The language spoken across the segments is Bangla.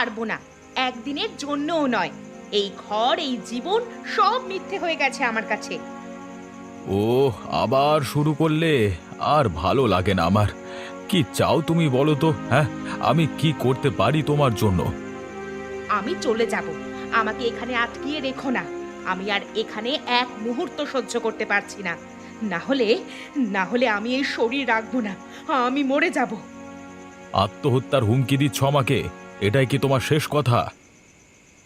পারবো না, একদিনের জন্যও নয়। এই ঘর, এই জীবন সব মিথ্যে হয়ে গেছে আমার কাছে। ওহ, আবার শুরু করলে। আর ভালো লাগে না আমার। কি চাও তুমি বলো তো? হ্যাঁ, আমি কি করতে পারি তোমার জন্য? আমি চলে যাব, আমাকে এখানে আটকিয়ে রেখো না। আমি আর এখানে এক মুহূর্ত সহ্য করতে পারছি না। না হলে না হলে আমি এই শরীর রাখবো না, আমি মরে যাব। আত্মহত্যার হুমকি দিচ্ছ আমাকে? এটাই কি তোমার শেষ কথা?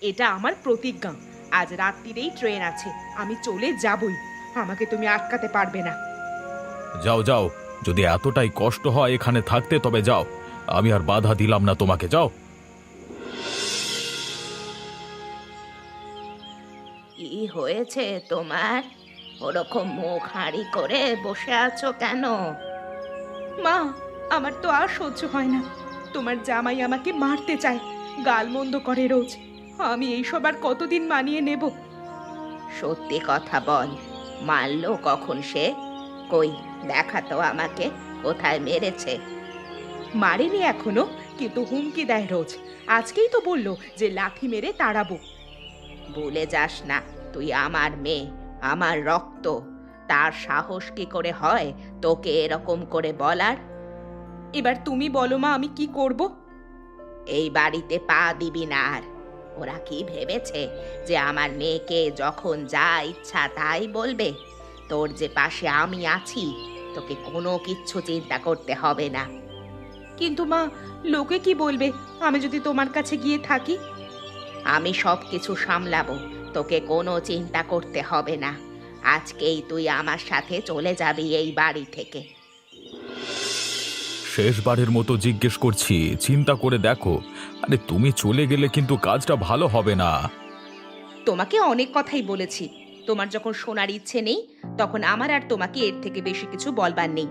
এটা আমার প্রতিজ্ঞা। আজ রাত্রিরেই ট্রেন আছে, আমি চলে যাবই। আমাকে তুমি আটকাতে পারবে না। যাও যাও, যদি এতটাই কষ্ট হয় এখানে থাকতে তবে যাও। আমি আর বাধা দিলাম না তোমাকে, যাও। কি হয়েছে তোমার? ওরকম মুখ হাঁড়ি করে বসে আছো কেন? মা, আমার তো আর সহ্য হয় না। তোমার জামাই আমাকে মারতে চায়, গালমন্দ করে রোজ। আমি এইসব আর কতদিন মানিয়ে নেব? সত্যি কথা বল, মারলো কখন সে? কই, দেখা তো আমাকে, কোথায় মেরেছে? মারেনি এখনো, কিন্তু হুমকি দেয় রোজ। আজকেই তো বললো যে লাথি মেরে তাড়াবো। ভুলে যাস না, তুই আমার মেয়ে, আমার রক্ত। তার সাহস কি করে হয় তোকে এরকম করে বলার? এবার তুমি বলো মা, আমি কি করব? এই বাড়িতে পা দিবি না আর। ওরা কি ভেবেছে যে আমার মেয়েকে যখন যা ইচ্ছা তাই বলবে? তোর যে পাশে আমি আছি, তোকে কোনো কিচ্ছু চিন্তা করতে হবে না। কিন্তু মা, লোকে কি বলবে আমি যদি তোমার কাছে গিয়ে থাকি? আমি সব কিছু সামলাবো, তোকে কোনো চিন্তা করতে হবে না। আজকেই তুই আমার সাথে চলে যাবি এই বাড়ি থেকে। শেষবারের মতো জিজ্ঞেস করছি, চিন্তা করে দেখো। আরে তুমি চলে গেলে কিন্তু কাজটা ভালো হবে না। তোমাকে অনেক কথাই বলেছি, তোমার যখন শোনার ইচ্ছে নেই তখন আমার আর তোমাকে এর থেকে বেশি কিছু বলবার নেই।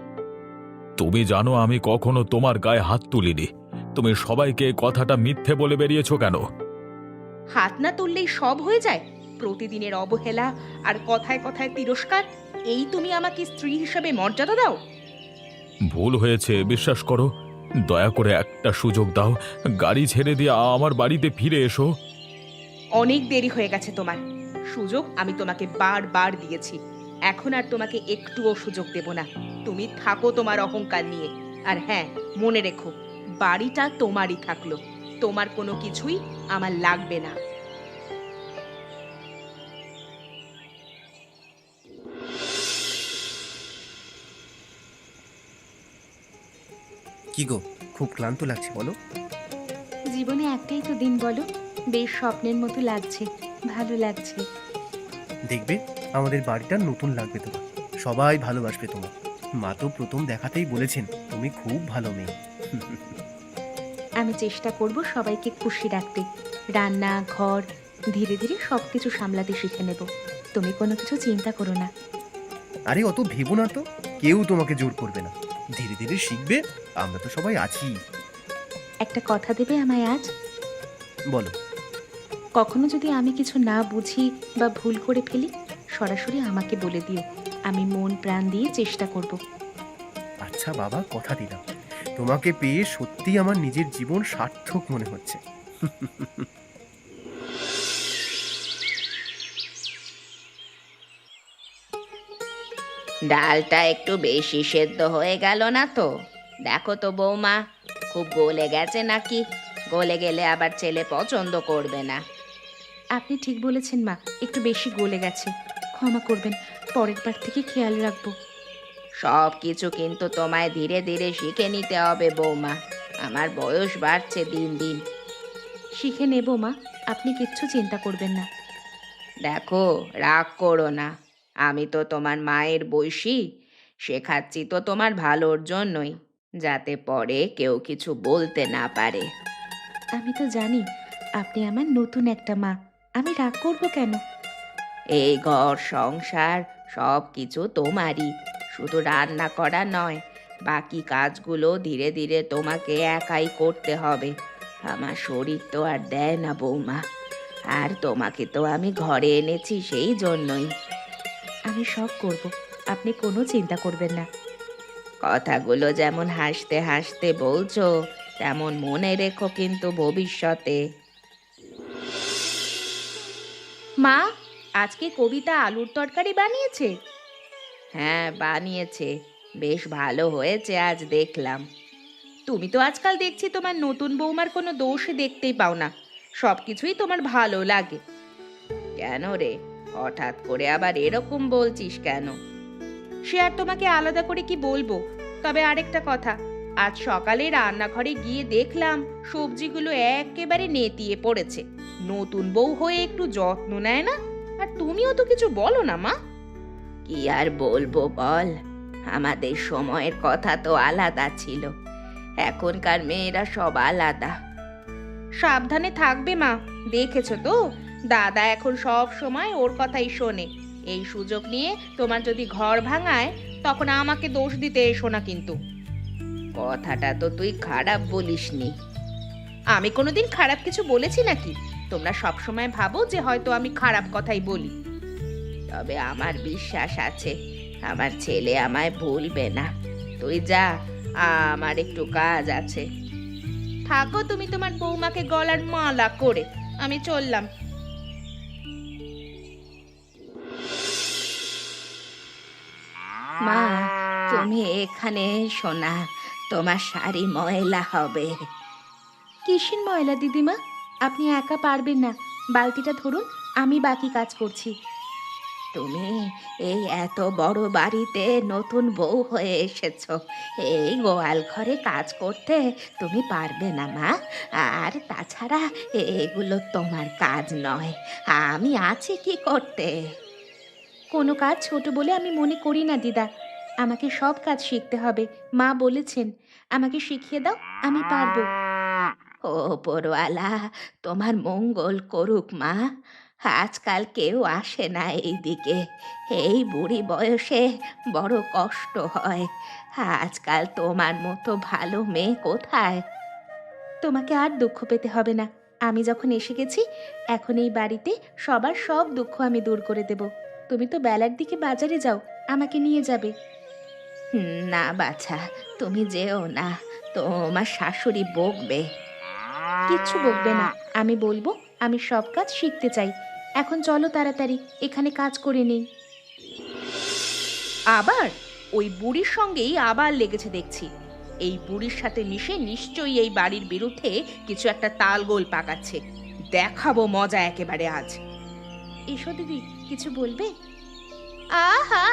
তুমি জানো আমি কখনো তোমার গায়ে হাত তুলিনি। তুমি সবাইকে কথাটা মিথ্যে বলে বেরিয়েছো কেন? হাত না তুললেই সব হয়ে যায়? প্রতিদিনের অবহেলা আর কথায় কথায় তিরস্কার, এই তুমি আমাকে স্ত্রী হিসেবে মর্যাদা দাও? ভুল হয়েছে, বিশ্বাস করো। দয়া করে একটা সুযোগ দাও। গাড়ি ছেড়ে দিয়ে আমার বাড়িতে ফিরে এসো। অনেক দেরি হয়ে গেছে তোমার। সুযোগ আমি তোমাকে বারবার দিয়েছি, এখন আর তোমাকে একটুও সুযোগ দেব না। তুমি থাকো তোমার অহংকার নিয়ে। আর হ্যাঁ, মনে রেখো, বাড়িটা তোমারই থাকলো, তোমার কোনো কিছুই আমার লাগবে না। কি গো, খুব ক্লান্ত লাগছে বলো? জীবনে একটাই তো দিন বলো, বেশ স্বপ্নের মতো লাগছে, ভালো লাগছে। দেখবে আমাদের বাড়িটা নতুন লাগবে তোমার, সবাই ভালোবাসবে তোমার। মা তো প্রথম দেখাতেই বলেছেন তুমি খুব ভালো মেয়ে। আমি চেষ্টা করব সবাইকে খুশি রাখতে। রান্না, ঘর, ধীরে ধীরে সবকিছু সামলাতে শিখে নেব। তুমি কোনো কিছু চিন্তা করো না। আরে অত ভেবো না তো, কেউ তোমাকে জোর করবে না। ধীরে ধীরে শিখবে, আমরা তো সবাই আছি। একটা কথা দেবে আমায় আজ? বলো। কখনো যদি আমি কিছু না বুঝি বা ভুল করে ফেলি, সরাসরি আমাকে বলে দিও। আমি মন প্রাণ দিয়ে চেষ্টা করব। আচ্ছা বাবা, কথা দিলাম। তোমাকে পেয়ে সত্যি আমার নিজের জীবন সার্থক মনে হচ্ছে। ডালটা একটু বেশি সেদ্ধ হয়ে গেল না তো? দেখো তো বৌমা, খুব গলে গেছে নাকি? গলে গেলে আবার ছেলে পছন্দ করবে না। আপনি ঠিক বলেছেন মা, একটু বেশি গলে গেছে। ক্ষমা করবেন, পরের বার থেকে খেয়াল রাখবো। সব কিছু কিন্তু তোমায় ধীরে ধীরে শিখে নিতে হবে বৌমা। আমার বয়স বাড়ছে দিন দিন। শিখে নেব মা, আপনি কিচ্ছু চিন্তা করবেন না। দেখো, রাগ করো না। আমি তো তোমার মায়ের বয়সী, শেখাচ্ছি তো তোমার ভালোর জন্যই, যাতে পরে কেউ কিছু বলতে না পারে। আমি তো জানি আপনি আমার নতুন একটা মা, আমি রাগ করব কেন? এই ঘর সংসার সব কিছু তোমারই, শুধু রান্না করা নয়, বাকি কাজগুলো ধীরে ধীরে তোমাকে একাই করতে হবে। আমার শরীর তো আর দেয় না বৌমা, আর তোমাকে তো আমি ঘরে এনেছি সেই জন্যই। আমি সব করব, আপনি কোনো চিন্তা করবেন না। কথাগুলো যেমন হাসতে হাসতে বলছো, তেমন মনে রেখো কিন্তু ভবিষ্যতে। মা, আজকে কবিতা আলুর তরকারি বানিয়েছে। হ্যাঁ, বানিয়েছে। বেশ ভালো হয়েছে আজ দেখলাম। তুমি তো আজকাল দেখছি তোমার নতুন বৌমার কোনো দোষ দেখতেই পাও না, সব কিছুই তোমার ভালো লাগে। কেন রে, হঠাৎ করে আবার এরকম বলছিস কেন? সে আর তোমাকে আলাদা করে কি বলবো। তবে আরেকটা কথা, আজ সকালে রান্নাঘরে গিয়ে দেখলাম সবজিগুলো একেবারে নেতিয়ে পড়েছে। নতুন বউ হয়ে একটু যত্ন নেয় না? আর তুমিও তো কিছু বলো না মা। কি আর বলবো বল, আমাদের সময়ের কথা তো আলাদা ছিল, এখনকার মেয়েরা সব আলাদা। সাবধানে থাকবে মা, দেখেছো তো দাদা এখন সব সময় ওর কথাই শোনে। এই সুযোগ নিয়ে তোমার যদি ঘর ভাঙায় তখন আমাকে দোষ দিতে এসো না কিন্তু। কথাটা তো তুই খারাপ বলিসনি। আমি কোনোদিন খারাপ কিছু বলেছি নাকি? তোমরা সব সময় ভাবো যে হয়তো আমি খারাপ কথাই বলি। তবে আমার বিশ্বাস আছে আমার ছেলে আমায় ভুলবে না। তুই যা, আমার একটু কাজ আছে। থাকো তুমি তোমার বৌমাকে গলার মালা করে, আমি চললাম। মা, তুমি এখানে এসো না, তোমার শাড়ি ময়লা হবে। কিসের ময়লা দিদিমা? আপনি একা পারবেন না, বালতিটা ধরুন, আমি বাকি কাজ করছি। তুমি এই এত বড় বাড়িতে নতুন বউ হয়ে এসেছো, এই গোয়াল ঘরে কাজ করতে তুমি পারবে না মা? আর তাছাড়া এগুলো তোমার কাজ নয়, আমি আছি কি করতে। কোনো কাজ ছোট বলে আমি মনে করি না দিদা, আমাকে সব কাজ শিখতে হবে। মা বলেছেন আমাকে শিখিয়ে দাও, আমি পারবো। ওপরওয়ালা তোমার মঙ্গল করুক মা। আজকাল কেউ আসে না এইদিকে, এই বুড়ি বয়সে বড় কষ্ট হয়। আজকাল তোমার মতো ভালো মেয়ে কোথায়? তোমাকে আর দুঃখ পেতে হবে না, আমি যখন এসে গেছি এখন এই বাড়িতে সবার সব দুঃখ আমি দূর করে দেব। তুমি তো বেলার দিকে বাজারে যাও, আমাকে নিয়ে যাবে। না বাছা, তুমি যেও না, তোমার শাশুড়ি বকবে। কিচ্ছু বকবে না, আমি বলবো আমি সব কাজ শিখতে চাই। এখন চলো তাড়াতাড়ি এখানে কাজ করে নেই। আবার ওই বুড়ির সঙ্গেই আবার লেগেছে দেখছি। এই বুড়ির সাথে মিশে নিশ্চয়ই এই বাড়ির বিরুদ্ধে কিছু একটা তালগোল পাকাচ্ছে। দেখাবো মজা একেবারে আজ। এসো দিদি, কিছু বলবে? আহা,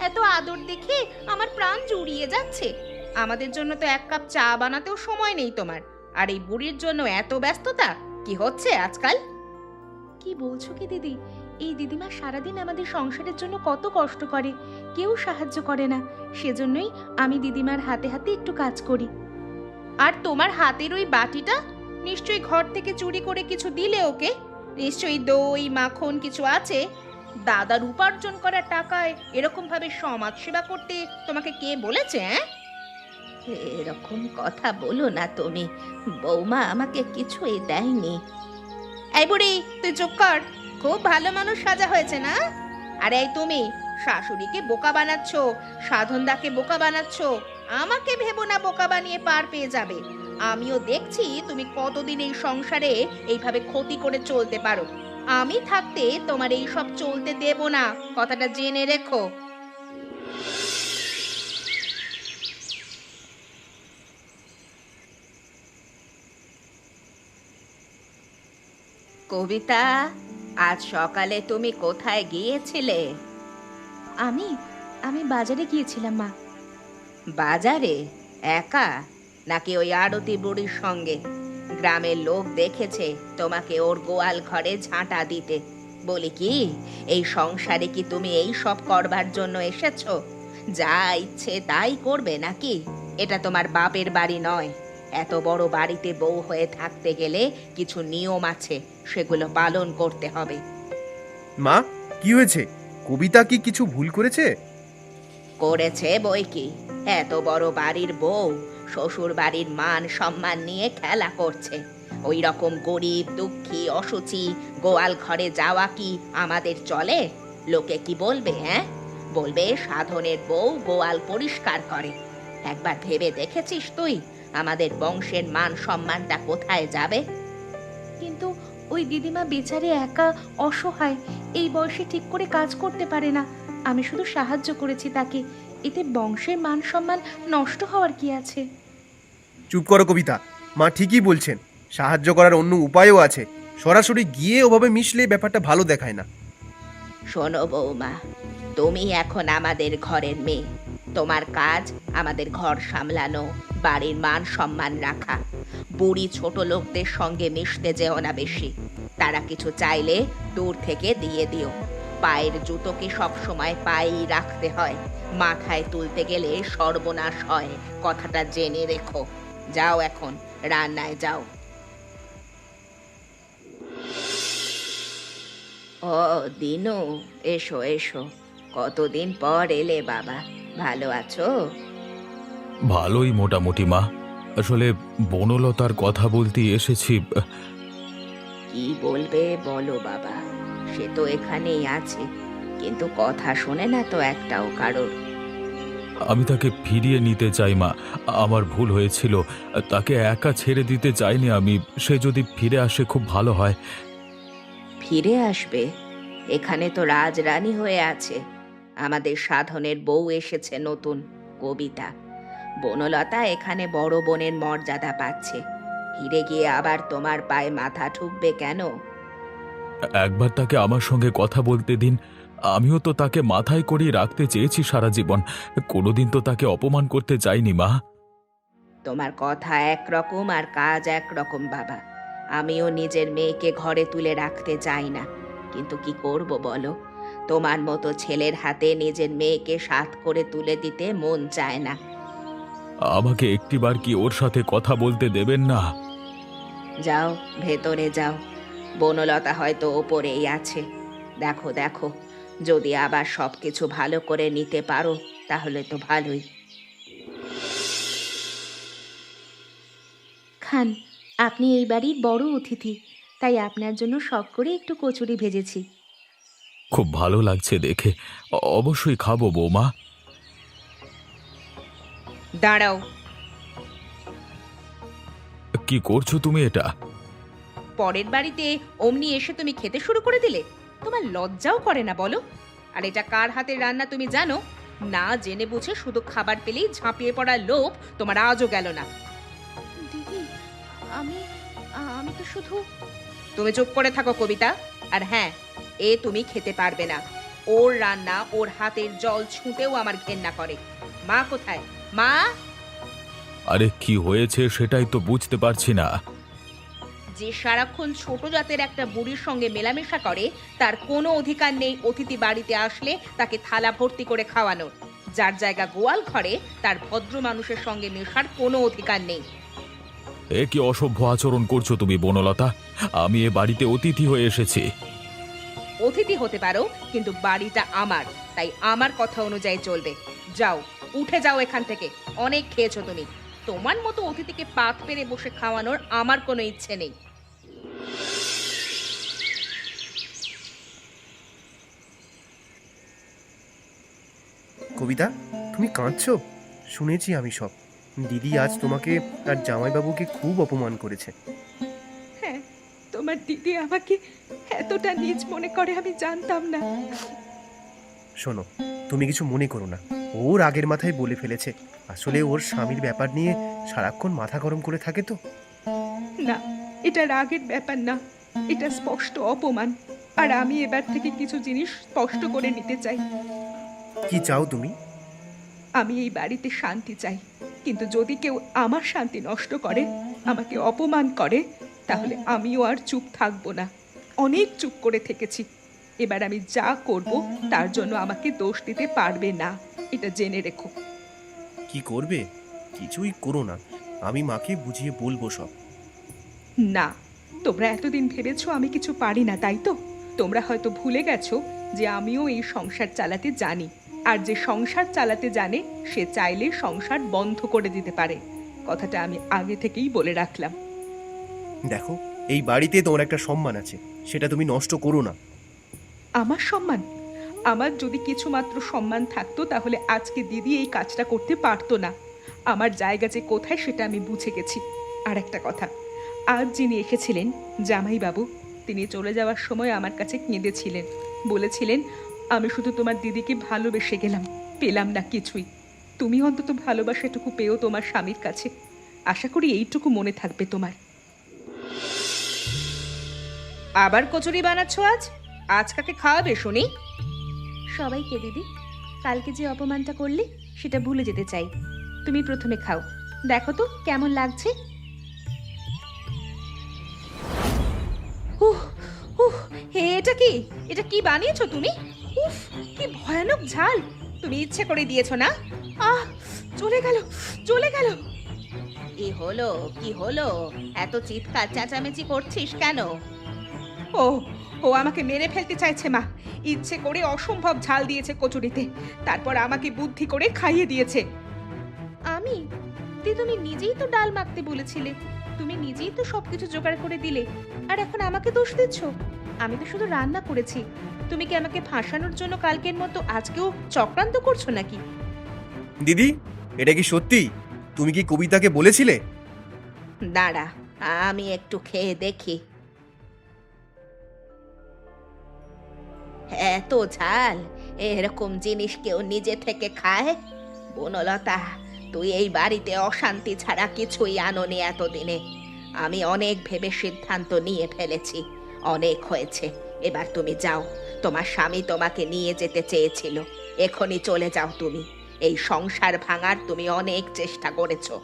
এত আদর দেখে আমার প্রাণ জুড়িয়ে যাচ্ছে। আমাদের জন্য তো এক কাপ চা বানাতেও সময় নেই তোমার, আর এই বুড়ির জন্য এত ব্যস্ততা কি হচ্ছে আজকাল? কি বলছো কি দিদি? এই দিদিমা সারাদিন আমাদের সংসারের জন্য কত কষ্ট করে, কেউ সাহায্য করে না। সেজন্যই আমি দিদিমার হাতে হাতে একটু কাজ করি। আর তোমার হাতের ওই বাটিটা নিশ্চয়ই ঘর থেকে চুরি করে কিছু দিলে ওকে। নিশ্চয়ই দই মাখন কিছু আছে। দাদার উপার্জন করা টাকায় এরকম ভাবে সমাজ সেবা করতে তোমাকে কে বলেছে? এরকম কথা বলো না তুমি, বৌমা আমাকে কিছুই দেয়নি। এই বুড়ি, তুই চুপ কর। খুব ভালো মানুষ সাজা হয়েছে না? আরে এই তুমি শাশুড়িকে বোকা বানাচ্ছ, সাধনদাকে বোকা বানাচ্ছ, আমাকে ভেবো না বোকা বানিয়ে পার পেয়ে যাবে। আমিও দেখছি তুমি কতদিন এই সংসারে এইভাবে ক্ষতি করে চলতে পারো। আমি থাকতে তোমার এই সব চলতে দেব না, কথাটা জেনে রেখো। কবিতা, আজ সকালে তুমি কোথায় গিয়েছিলে? আমি আমি বাজারে গিয়েছিলাম মা। বাজারে? একা? নাকি ওই আড়তি বুড়ির সঙ্গে? গ্রামের লোক দেখেছে তোমাকে ওর গোয়াল ঘরে ঝাঁটা দিতে। বলি কি, এই সংসারে কি তুমি এই সব করবার জন্য এসেছো? যা ইচ্ছে তাই করবে নাকি? এটা তোমার বাপের বাড়ি নয়। এত বড় বাড়িতে বউ হয়ে থাকতে গেলে কিছু নিয়ম আছে, সেগুলো পালন করতে হবে। মা, কি হয়েছে? কবিতা কি কিছু ভুল করেছে? করেছে বই কি, এত বড় বাড়ির বউ শ্বশুর বাড়ির মান সম্মান নিয়ে খেলা করছে। ওই রকম গরিব দুঃখী অসুচি গোয়াল ঘরে যাওয়া কি আমাদের চলে? লোকে কি বলবে? বলবে সাধনের বউ গোয়াল পরিষ্কার করে। একবার ভেবে দেখেছিস তুই আমাদের বংশের মান সম্মানটা কোথায় যাবে? কিন্তু ওই দিদিমা বেচারি একা অসহায়, এই বয়সে ঠিক করে কাজ করতে পারে না। আমি শুধু সাহায্য করেছি তাকে, এতে বংশের মান সম্মান নষ্ট হওয়ার কি আছে? চুপ করো কবিতা, মা ঠিকই বলছেন। সাহায্য করার অন্য উপায়ও আছে। সরাসরি গিয়ে ওভাবে মিশলে ব্যাপারটা ভালো দেখায় না। শোনো বৌমা, তুমি এখন আমাদের ঘরের মেয়ে। তোমার কাজ আমাদের ঘর সামলানো, বাড়ির মান সম্মান রাখা। বুড়ি ছোট লোকদের সঙ্গে মিশতে যেও না বেশি। তারা কিছু চাইলে দূর থেকে দিয়ে দিও। পায়ের জুতোকে সবসময় পায়েই রাখতে হয়, মাথায় তুলতে গেলে সর্বনাশ হয়, কথাটা জেনে রেখো। যাও এখন রান্নায় যাও। ও দিনু, এসো এসো, কতদিন পর এলে বাবা, ভালো আছো? ভালোই মোটামুটি মা। আসলে বনলতার কথা বলতে এসেছি। কি বলবে বলো বাবা, সে তো এখানেই আছে, কিন্তু কথা শোনে না তো একটাও কারোর। আমি তাকে ফিরিয়ে নিতে চাই মা। আমার ভুল হয়েছিল, তাকে একা ছেড়ে দিতে চাইনি আমি। সে যদি ফিরে আসে খুব ভালো হয়। ফিরে আসবে? এখানে তো রাজরানী হয়ে আছে। আমাদের সাধনের বউ এসেছে নতুন, কবিতা। বনলতা এখানে বড় বোনের মর্যাদা পাচ্ছে। ফিরে গিয়ে আবার তোমার পায়ে মাথা ঠুকবে কেন? একবার তাকে আমার সঙ্গে কথা বলতে দিন। আমিও তো তাকে মাথায় করেই রাখতে চেয়েছি সারা জীবন। কোনোদিন তো তাকে অপমান করতে চাইনি মা। তোমার কথা একরকম আর কাজ একরকম বাবা। আমিও নিজের মেয়েকে ঘরে তুলে রাখতে চাই না, কিন্তু কি করব বলো? তোমার মতো ছেলের হাতে নিজের মেয়েকে সাথ করে তুলে দিতে মন চায় না। আমাকে একটিবার কি ওর সাথে কথা বলতে দেবেন না? যাও, ভেতরে যাও। বনলতা হয়তো ওপরেই আছে। দেখো দেখো, যদি আবার সবকিছু ভালো করে নিতে পারো তাহলে তো ভালোই। খান, আপনি এই বাড়ির বড় অতিথি, তাই আপনার জন্য শখ করে একটু কচুরি ভেজেছি। খুব ভালো লাগছে দেখে। অবশ্যই খাবো বৌমা। দাঁড়াও। কি করছো তুমি এটা? পরের বাড়িতে অমনি এসে তুমি খেতে শুরু করে দিলে? তোমার লজ্জাও করে না বলো? আর এটা কার হাতের রান্না তুমি জানো? না জেনে বুঝে শুধু খাবার পেলেই ঝাঁপিয়ে পড়ার লোভ তোমার আজও গেল না। দিদি, আমি আমি তো শুধু... তুমি চুপ করে থাকো কবিতা। আর হ্যাঁ, এ তুমি খেতে পারবে না। ওর রান্না, ওর হাতের জল ছুঁতেও আমার ঘেন্না করে। মা কোথায়? মা! আরে কি হয়েছে সেটাই তো বুঝতে পারছি না। যে সারাক্ষণ ছোট জাতের একটা বুড়ির সঙ্গে মেলামেশা করে, তার কোনো অধিকার নেই অতিথি বাড়িতে আসলে তাকে থালা ভর্তি করে খাওয়ানোর। যার জায়গা গোয়াল ঘরে, তার ভদ্র মানুষের সঙ্গে মেশার কোনো অধিকার নেই। এ কি অসভ্য আচরণ করছো তুমি বনলতা? আমি এ বাড়িতে অতিথি হয়ে এসেছি। অতিথি হতে পারো, কিন্তু বাড়িটা আমার, তাই আমার কথা অনুযায়ী চলবে। যাও, উঠে যাও এখান থেকে। অনেক খেয়েছো তুমি। তোমার মতো অতিথিকে পাত পেরে বসে খাওয়ানোর আমার কোনো ইচ্ছে নেই। কবিতা, তুমি কাঁদছো? শুনেছি আমি সব। দিদি আজ তোমাকে আর জামাইবাবুকে খুব অপমান করেছে। হ্যাঁ, তোমার দিদি আমাকে এতটা নীচ মনে করে আমি জানতাম না। শোনো, তুমি কিছু মনে করো না। ওর আগের মাথায় বলে ফেলেছে। আসলে ওর স্বামীর ব্যাপার নিয়ে সারাক্ষণ মাথা গরম করে থাকে তো। না, এটা রাগের ব্যাপার না, এটা স্পষ্ট অপমান। আর আমি এবার থেকে কিছু জিনিস স্পষ্ট করে নিতে চাই। কি চাও তুমি? আমি এই বাড়িতে শান্তি চাই, কিন্তু যদি কেউ আমার শান্তি নষ্ট করে, আমাকে অপমান করে, তাহলে আমিও আর চুপ থাকবো না। অনেক চুপ করে থেকেছি। এবার আমি যা করব তার জন্য আমাকে দোষ দিতে পারবে না, এটা জেনে রেখো। কি করবে? কিছুই করো না, আমি মাকে বুঝিয়ে বলবো সব। না, তোমরা এতদিন ভেবেছো আমি কিছু পারি না, তাই তো? তোমরা হয়তো ভুলে গেছো যে আমিও এই সংসার চালাতে জানি। আর যে সংসার চালাতে জানে সে চাইলে সংসার বন্ধ করে দিতে পারে। কথাটা আমি আগে থেকেই বলে রাখলাম। দেখো, এই বাড়িতে তোমার একটা সম্মান আছে, সেটা তুমি নষ্ট করো না। আমার সম্মান? আমার যদি কিছু মাত্র সম্মান থাকতো তাহলে আজকে দিদি এই কাজটা করতে পারতো না। আমার জায়গা যে কোথায় সেটা আমি বুঝে গেছি। আর একটা কথা, আজ যিনি এসেছিলেন জামাইবাবু, তিনি চলে যাওয়ার সময় আমার কাছে কেঁদেছিলেন, বলেছিলেন আমি শুধু তোমার দিদিকে ভালোবেসে গেলাম, পেলাম না কিছুই। তুমি অন্তত ভালোবাসাটুকু পেও তোমার স্বামীর কাছে। আশা করি এইটুকু মনে থাকবে তোমার। আবার কচুরি বানাচ্ছ আজ? আজ কাকে খাওয়াবে শুনি? সবাইকে দিদি, কালকে যে অপমানটা করলে সেটা ভুলে যেতে চাই। তুমি প্রথমে খাও, দেখো তো কেমন লাগছে। উহ উহ, এটা কি? এটা কি বানিয়েছো তুমি? উফ, কি ভয়ানক ঝাল! তুমি ইচ্ছে করে দিয়েছো না? আহ, চলে গেল, চলে গেল। কি হলো, কি হলো? এত চিৎকার চেঁচামেচি করছিস কেন? ও ও আমাকে মেরে ফেলতে চাইছে মা। ইচ্ছে করে অসম্ভব ঝাল দিয়েছে কচুরিতে, তারপর আমাকে বুদ্ধি করে খাইয়ে দিয়েছে। আমি? তুমি নিজেই তো ডাল মাখতে বলেছিলে, তুমি নিজেই তো সবকিছু জোগাড় করে দিলে, আর এখন আমাকে দোষ দিচ্ছ? আমি তো শুধু রান্না করেছি। তুমি কি আমাকে ফাঁসানোর জন্য কালকের মতো আজকেও চক্রান্ত করছো নাকি? দিদি, এটা কি সত্যি? তুমি কি কবিতাকে বলেছিলে? দাঁড়া, আমি একটু খেয়ে দেখি। এত ঝাল! এরকম জিনিস কেউ নিজে থেকে খায়? বনলতা, তুই এই বাড়িতে অশান্তি ছাড়া কিছুই আনোনি এতদিনে। আমি অনেক ভেবে সিদ্ধান্ত নিয়ে ফেলেছি, অনেক হয়েছে। এবার তুমি যাও, তোমার স্বামী তোমাকে নিয়ে যেতে চেয়েছিল, এখনই চলে যাও তুমি। এই সংসার ভাঙার তুমি অনেক চেষ্টা করেছো।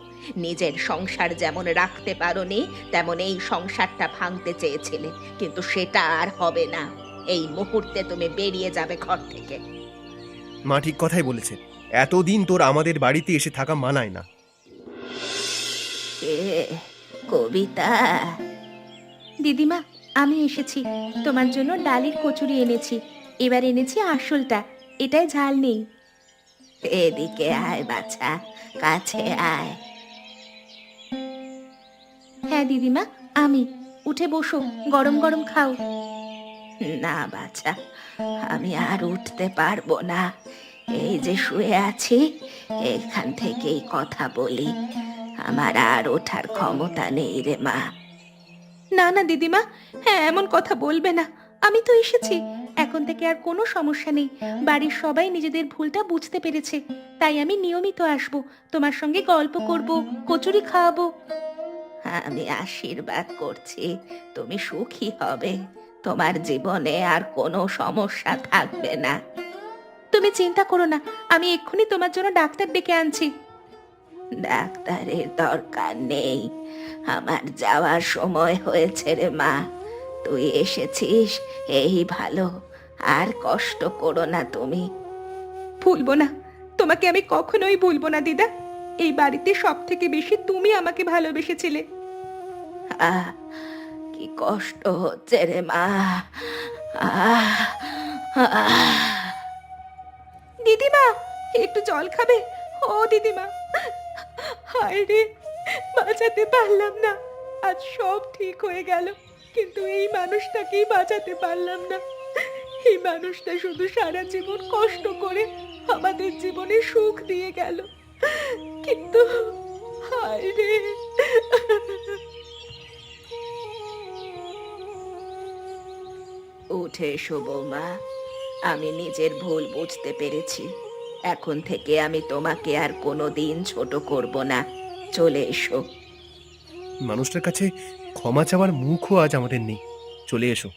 নিজের সংসার যেমন রাখতে পারোনি, তেমন এই সংসারটা ভাঙতে চেয়েছিলে, কিন্তু সেটা আর হবে না। এই মুহূর্তে তুমি বেরিয়ে যাবে ঘর থেকে। মা ঠিক কথাই বলেছে, এতদিন তোর আমাদের বাড়িতে এসে থাকা মানায় না। কবিতা, দিদিমা, আমি এসেছি, তোমার জন্য ডালের কচুরি এনেছি। এবার এনেছি আসলটা, এটাই ঝাল নেই। এদিকে আয় বাছা, কাছে আয়। হ্যাঁ দিদিমা, আমি। উঠে বসো, গরম গরম খাও। না বাছা, আমি আর উঠতে পারবো না। এই যে শুয়ে আছি, এখান থেকেই কথা বলি। আমার আর ওঠার ক্ষমতা নেই রে মা। না না দিদিমা, হ্যাঁ এমন কথা বলবে না। আমি তো এসেছি, এখন থেকে আর কোনো সমস্যা নেই। বাড়ির সবাই নিজেদের ভুলটা বুঝতে পেরেছে, তাই আমি নিয়মিত আসবো, তোমার সঙ্গে গল্প করব, কচুরি খাওয়াবো। আমি আশীর্বাদ করছি তুমি সুখী হবে, তোমার জীবনে আর কোনো সমস্যা থাকবে না। তুমি চিন্তা করো না, আমি এক্ষুনি তোমার জন্য ডাক্তার ডেকে আনছি। ডাক্তারের দরকার নেই, আমার যাওয়ার সময় হয়েছে রে মা। তুই এসেছিস, এই ভালো। আর কষ্ট করো না তুমি। ভুলবো না, তোমাকে আমি কখনোই ভুলবো না দিদা। এই বাড়িতে সব থেকে বেশি তুমি আমাকে ভালোবেসেছিলে। আহ, কি কষ্ট হচ্ছে রে মা। আহ, আহ। দিদিমা, একটু জল খাবে? ও দিদিমা, হায় রে, বাঁচাতে পারলাম না। আজ সব ঠিক হয়ে গেল, কিন্তু এই মানুষটাকেই বাঁচাতে পারলাম না। এই মানুষটা শুধু সারা জীবন কষ্ট করে আমাদের জীবনে সুখ দিয়ে গেল, কিন্তু হায় রে। উঠে এসো বৌমা, আমি নিজের ভুল বুঝতে পেরেছি। এখন থেকে আমি তোমাকে আর কোনোদিন ছোট করব না। চলে এসো। মানুষটার কাছে ক্ষমা চাওয়ার মুখও আজ আমাদের নেই। চলে এসো।